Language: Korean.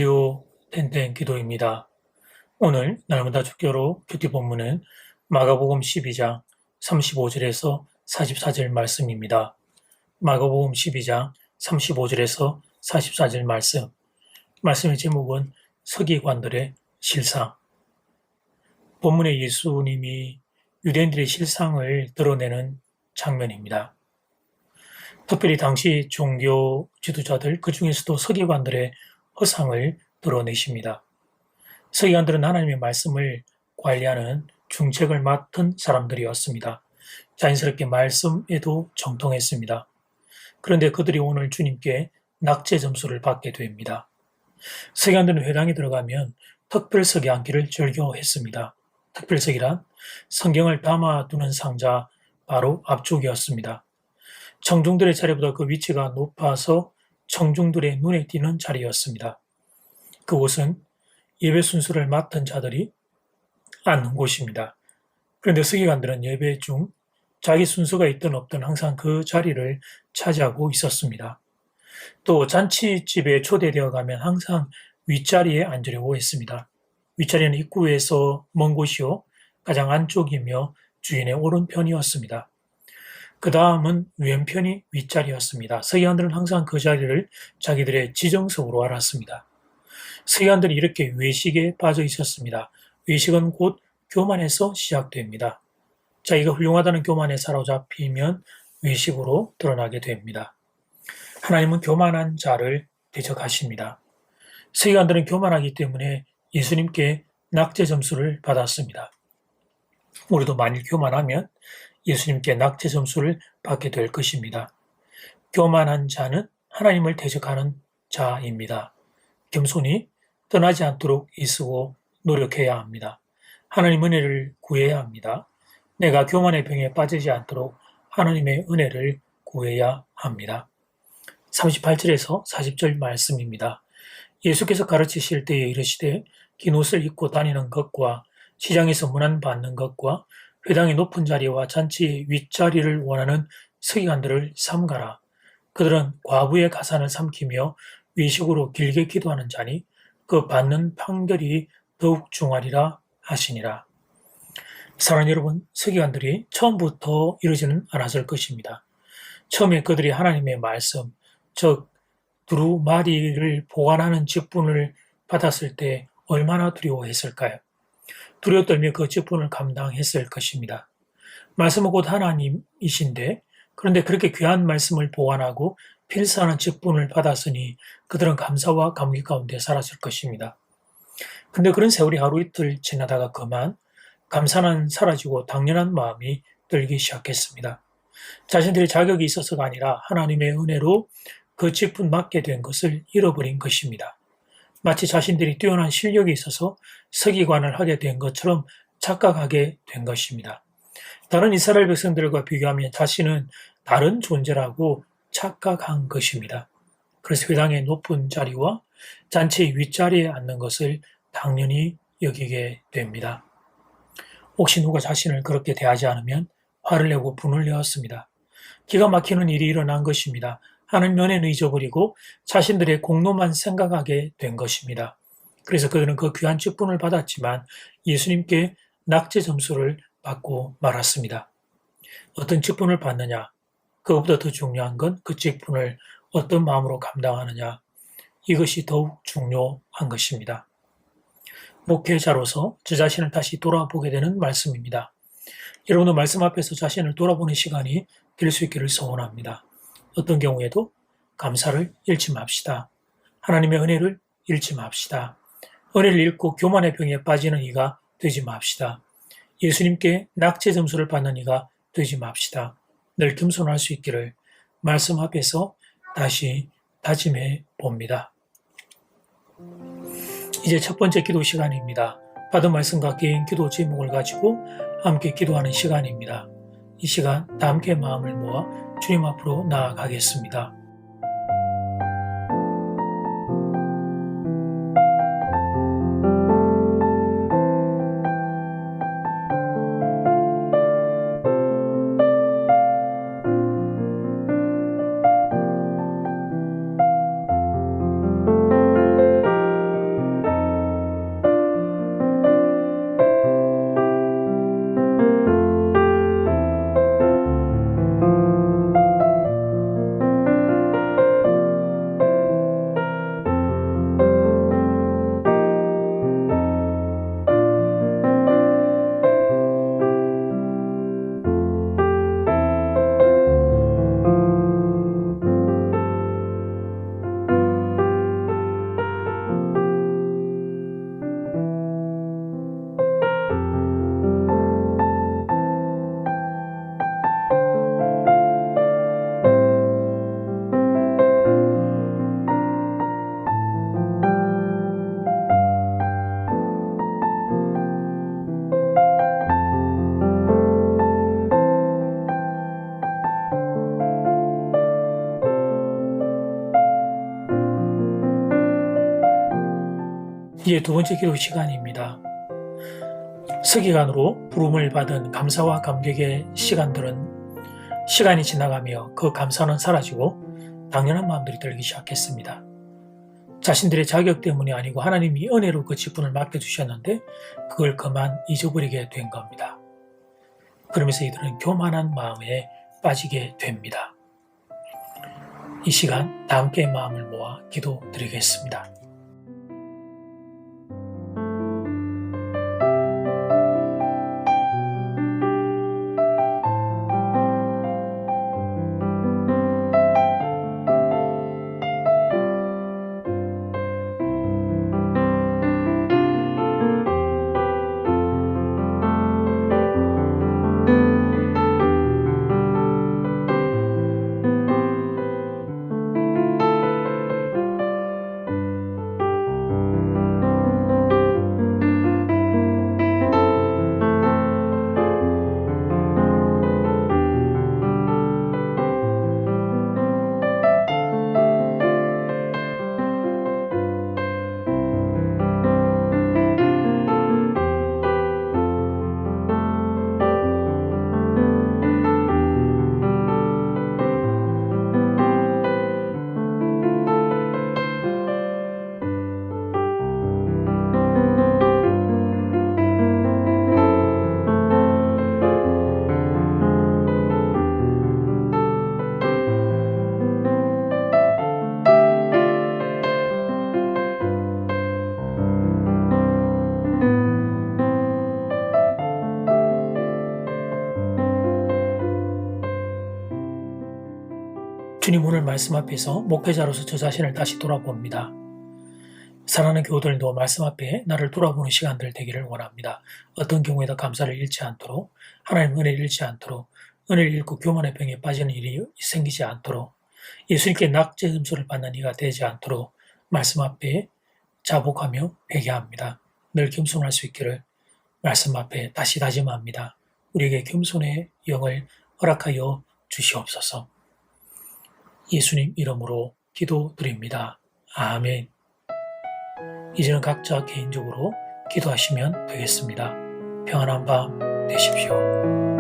라디오 땡땡 기도입니다. 오늘 날마다 주기로 큐티 본문은 마가복음 12장 35절에서 44절 말씀입니다. 마가복음 12장 35절에서 44절 말씀의 제목은 서기관들의 실상. 본문의 예수님이 유대인들의 실상을 드러내는 장면입니다. 특별히 당시 종교 지도자들, 그 중에서도 서기관들의 허상을 드러내십니다. 서기관들은 하나님의 말씀을 관리하는 중책을 맡은 사람들이었습니다. 자연스럽게 말씀에도 정통했습니다. 그런데 그들이 오늘 주님께 낙제 점수를 받게 됩니다. 서기관들은 회당에 들어가면 특별석에 앉기를 즐겨했습니다. 특별석이란 성경을 담아두는 상자 바로 앞쪽이었습니다. 청중들의 자리보다 그 위치가 높아서 청중들의 눈에 띄는 자리였습니다. 그곳은 예배 순서를 맡은 자들이 앉는 곳입니다. 그런데 서기관들은 예배 중 자기 순서가 있든 없든 항상 그 자리를 차지하고 있었습니다. 또 잔치집에 초대되어 가면 항상 윗자리에 앉으려고 했습니다. 윗자리는 입구에서 먼 곳이요 가장 안쪽이며 주인의 오른편이었습니다. 그 다음은 왼편이 윗자리였습니다. 서기관들은 항상 그 자리를 자기들의 지정석으로 알았습니다. 서기관들이 이렇게 외식에 빠져 있었습니다. 외식은 곧 교만에서 시작됩니다. 자기가 훌륭하다는 교만에 사로잡히면 외식으로 드러나게 됩니다. 하나님은 교만한 자를 대적하십니다. 서기관들은 교만하기 때문에 예수님께 낙제 점수를 받았습니다. 우리도 만일 교만하면 예수님께 낙제 점수를 받게 될 것입니다. 교만한 자는 하나님을 대적하는 자입니다. 겸손히 떠나지 않도록 애쓰고 노력해야 합니다. 하나님 은혜를 구해야 합니다. 내가 교만의 병에 빠지지 않도록 하나님의 은혜를 구해야 합니다. 38절에서 40절 말씀입니다. 예수께서 가르치실 때에 이르시되 긴 옷을 입고 다니는 것과 시장에서 문안 받는 것과 회당의 높은 자리와 잔치의 윗자리를 원하는 서기관들을 삼가라. 그들은 과부의 가산을 삼키며 외식으로 길게 기도하는 자니 그 받는 판결이 더욱 중하리라 하시니라. 사랑하는 여러분, 서기관들이 처음부터 이러지는 않았을 것입니다. 처음에 그들이 하나님의 말씀, 즉 두루마리를 보관하는 직분을 받았을 때 얼마나 두려워했을까요? 두려워 떨며 그 직분을 감당했을 것입니다. 말씀은 곧 하나님이신데 그런데 그렇게 귀한 말씀을 보관하고 필사하는 직분을 받았으니 그들은 감사와 감기 가운데 살았을 것입니다. 근데 그런 세월이 하루 이틀 지나다가 그만 감사는 사라지고 당연한 마음이 들기 시작했습니다. 자신들의 자격이 있어서가 아니라 하나님의 은혜로 그 직분 맡게 된 것을 잃어버린 것입니다. 마치 자신들이 뛰어난 실력이 있어서 서기관을 하게 된 것처럼 착각하게 된 것입니다. 다른 이스라엘 백성들과 비교하면 자신은 다른 존재라고 착각한 것입니다. 그래서 회당의 높은 자리와 잔치의 윗자리에 앉는 것을 당연히 여기게 됩니다. 혹시 누가 자신을 그렇게 대하지 않으면 화를 내고 분을 내었습니다. 기가 막히는 일이 일어난 것입니다. 하나님 은혜는 잊어버리고 자신들의 공로만 생각하게 된 것입니다. 그래서 그들은 그 귀한 직분을 받았지만 예수님께 낙제 점수를 받고 말았습니다. 어떤 직분을 받느냐, 그것보다 더 중요한 건 그 직분을 어떤 마음으로 감당하느냐, 이것이 더욱 중요한 것입니다. 목회자로서 저 자신을 다시 돌아보게 되는 말씀입니다. 여러분도 말씀 앞에서 자신을 돌아보는 시간이 될 수 있기를 소원합니다. 어떤 경우에도 감사를 잃지 맙시다. 하나님의 은혜를 잃지 맙시다. 은혜를 잃고 교만의 병에 빠지는 이가 되지 맙시다. 예수님께 낙제 점수를 받는 이가 되지 맙시다. 늘 겸손할 수 있기를 말씀 앞에서 다시 다짐해 봅니다. 이제 첫 번째 기도 시간입니다. 받은 말씀과 개인 기도 제목을 가지고 함께 기도하는 시간입니다. 이 시간 다 함께 마음을 모아 주님 앞으로 나아가겠습니다. 이제 두 번째 기도 시간입니다. 서기관으로 부름을 받은 감사와 감격의 시간이 지나가며 그 감사는 사라지고 당연한 마음들이 들기 시작했습니다. 자신들의 자격 때문이 아니고 하나님이 은혜로 그 직분을 맡겨주셨는데 그걸 그만 잊어버리게 된 겁니다. 그러면서 이들은 교만한 마음에 빠지게 됩니다. 이 시간 다 함께 마음을 모아 기도드리겠습니다. 주님 오늘 말씀 앞에서 목회자로서 저 자신을 다시 돌아봅니다. 사랑하는 교우들도 말씀 앞에 나를 돌아보는 시간들 되기를 원합니다. 어떤 경우에도 감사를 잃지 않도록, 하나님 은혜를 잃지 않도록, 은혜를 잃고 교만의 병에 빠지는 일이 생기지 않도록, 예수님께 낙제 점수를 받는 이가 되지 않도록 말씀 앞에 자복하며 회개합니다. 늘 겸손할 수 있기를 말씀 앞에 다시 다짐합니다. 우리에게 겸손의 영을 허락하여 주시옵소서. 예수님 이름으로 기도드립니다. 아멘. 이제는 각자 개인적으로 기도하시면 되겠습니다. 평안한 밤 되십시오.